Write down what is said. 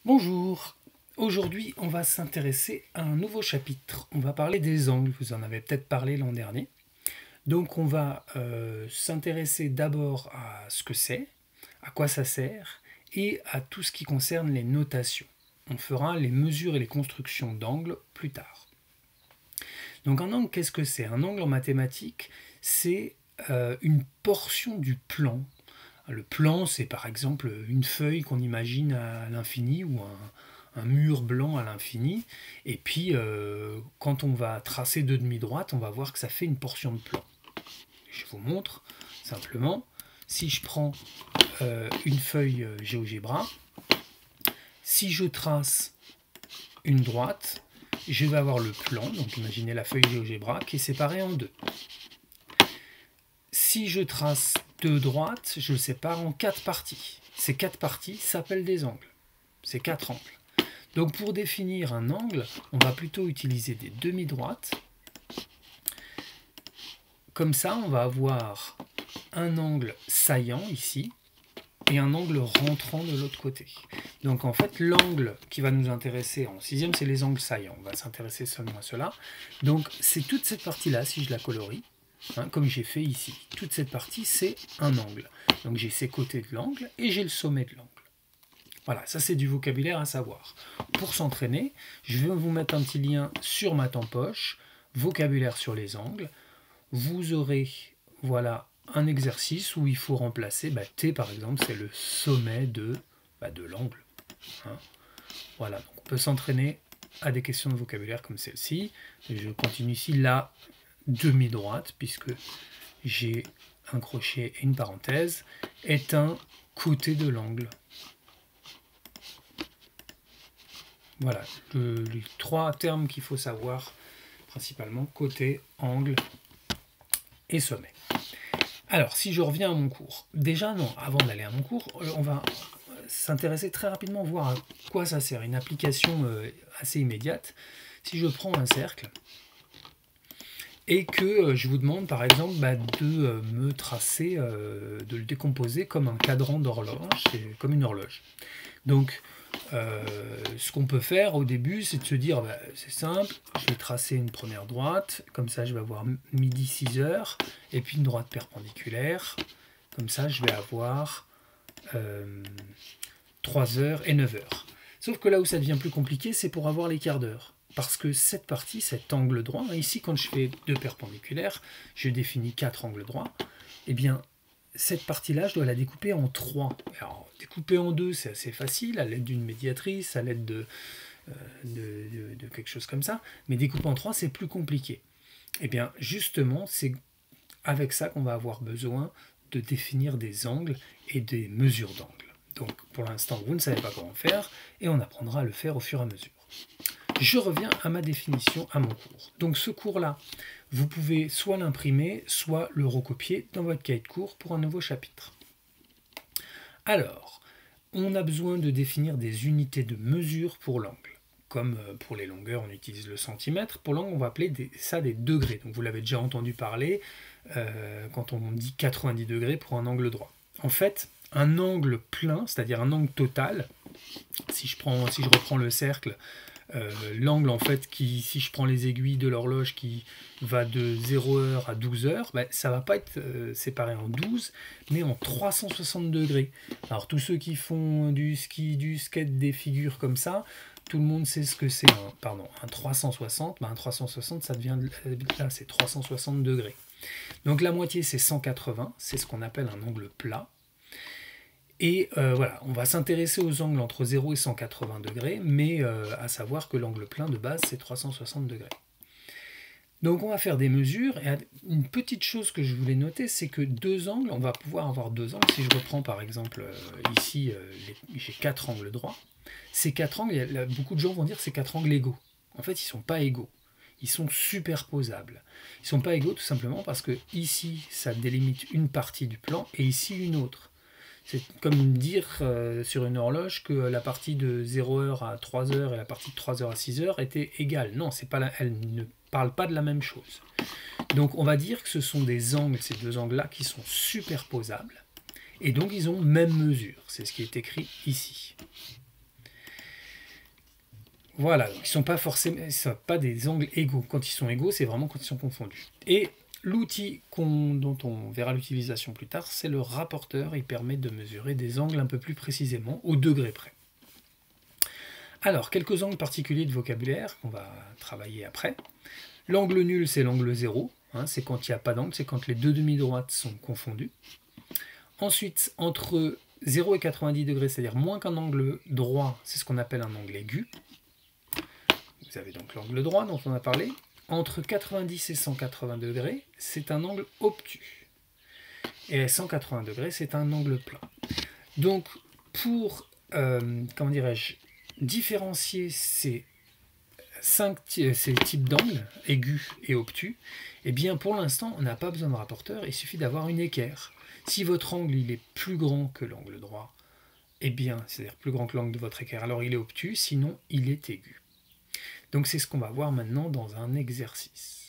Bonjour, aujourd'hui on va s'intéresser à un nouveau chapitre. On va parler des angles, vous en avez peut-être parlé l'an dernier. Donc on va s'intéresser d'abord à ce que c'est, à quoi ça sert, et à tout ce qui concerne les notations. On fera les mesures et les constructions d'angles plus tard. Donc un angle, qu'est-ce que c'est? Un angle en mathématiques, c'est une portion du plan. Le plan, c'est par exemple une feuille qu'on imagine à l'infini ou un mur blanc à l'infini. Et puis, quand on va tracer deux demi-droites, on va voir que ça fait une portion de plan. Je vous montre simplement. Si je prends une feuille GeoGebra, si je trace une droite, je vais avoir le plan, donc imaginez la feuille GeoGebra, qui est séparée en deux. Si je trace deux droites, je le sépare en quatre parties. Ces quatre parties s'appellent des angles. C'est quatre angles. Donc pour définir un angle, on va plutôt utiliser des demi-droites. Comme ça, on va avoir un angle saillant ici et un angle rentrant de l'autre côté. Donc en fait, l'angle qui va nous intéresser en sixième, c'est les angles saillants. On va s'intéresser seulement à cela. Donc c'est toute cette partie-là, si je la colorie, comme j'ai fait ici. Toute cette partie, c'est un angle. Donc j'ai ces côtés de l'angle et j'ai le sommet de l'angle. Voilà, ça c'est du vocabulaire à savoir. Pour s'entraîner, je vais vous mettre un petit lien sur ma tampoche, vocabulaire sur les angles. Vous aurez, voilà, un exercice où il faut remplacer, T par exemple, c'est le sommet de l'angle. Voilà, donc on peut s'entraîner à des questions de vocabulaire comme celle-ci. Je continue ici la demi-droite, puisque j'ai un crochet et une parenthèse, est un côté de l'angle. Voilà, les trois termes qu'il faut savoir, principalement côté, angle et sommet. Alors, si je reviens à mon cours, déjà non, avant d'aller à mon cours, on va s'intéresser très rapidement, voir à quoi ça sert, une application assez immédiate. Si je prends un cercle, et que je vous demande par exemple de me tracer, de le décomposer comme un cadran d'horloge, comme une horloge. Donc ce qu'on peut faire au début, c'est de se dire, c'est simple, je vais tracer une première droite, comme ça je vais avoir midi 6 heures, et puis une droite perpendiculaire, comme ça je vais avoir 3 heures et 9 heures. Sauf que là où ça devient plus compliqué, c'est pour avoir les quarts d'heure. Parce que cette partie, cet angle droit, ici quand je fais deux perpendiculaires, je définis 4 angles droits, et bien cette partie-là, je dois la découper en 3. Alors, découper en 2, c'est assez facile, à l'aide d'une médiatrice, à l'aide de quelque chose comme ça, mais découper en 3, c'est plus compliqué. Et bien justement, c'est avec ça qu'on va avoir besoin de définir des angles et des mesures d'angles. Donc pour l'instant, vous ne savez pas comment faire, et on apprendra à le faire au fur et à mesure. Je reviens à ma définition, à mon cours. Donc ce cours-là, vous pouvez soit l'imprimer, soit le recopier dans votre cahier de cours pour un nouveau chapitre. Alors, on a besoin de définir des unités de mesure pour l'angle. Comme pour les longueurs, on utilise le centimètre. Pour l'angle, on va appeler ça des degrés. Donc vous l'avez déjà entendu parler quand on dit 90 degrés pour un angle droit. En fait, un angle plein, c'est-à-dire un angle total, si je reprends le cercle, l'angle en fait, si je prends les aiguilles de l'horloge qui va de 0 heure à 12 heures, ça ne va pas être séparé en 12, mais en 360 degrés. Alors tous ceux qui font du ski, du skate, des figures comme ça, tout le monde sait ce que c'est un 360. Un 360, ça devient, là c'est 360 degrés. Donc la moitié c'est 180, c'est ce qu'on appelle un angle plat. Et voilà, on va s'intéresser aux angles entre 0 et 180 degrés, mais à savoir que l'angle plein de base, c'est 360 degrés. Donc on va faire des mesures, et une petite chose que je voulais noter, c'est que deux angles, on va pouvoir avoir deux angles. Si je reprends par exemple ici, j'ai 4 angles droits. Ces 4 angles, beaucoup de gens vont dire que c'est 4 angles égaux. En fait, ils ne sont pas égaux. Ils sont superposables. Ils ne sont pas égaux tout simplement parce que ici, ça délimite une partie du plan, et ici une autre. C'est comme dire sur une horloge que la partie de 0 heure à 3 heures et la partie de 3 heures à 6 heures étaient égales. Non, elles ne parlent pas de la même chose. Donc on va dire que ce sont des angles, ces deux angles-là, qui sont superposables. Et donc ils ont même mesure. C'est ce qui est écrit ici. Voilà, donc ils ne sont pas forcément, sont pas des angles égaux. Quand ils sont égaux, c'est vraiment quand ils sont confondus. Et l'outil dont on verra l'utilisation plus tard, c'est le rapporteur. Il permet de mesurer des angles un peu plus précisément, au degré près. Alors, quelques angles particuliers de vocabulaire qu'on va travailler après. L'angle nul, c'est l'angle 0. Hein, c'est quand il n'y a pas d'angle, c'est quand les deux demi-droites sont confondues. Ensuite, entre 0 et 90 degrés, c'est-à-dire moins qu'un angle droit, c'est ce qu'on appelle un angle aigu. Vous avez donc l'angle droit dont on a parlé. Entre 90 et 180 degrés, c'est un angle obtus. Et à 180 degrés, c'est un angle plat. Donc, pour, comment dirais-je, différencier ces types d'angles, aigus et obtus, eh bien, pour l'instant, on n'a pas besoin de rapporteur, il suffit d'avoir une équerre. Si votre angle il est plus grand que l'angle droit, eh bien, c'est-à-dire plus grand que l'angle de votre équerre, alors il est obtus, sinon il est aigu. Donc c'est ce qu'on va voir maintenant dans un exercice.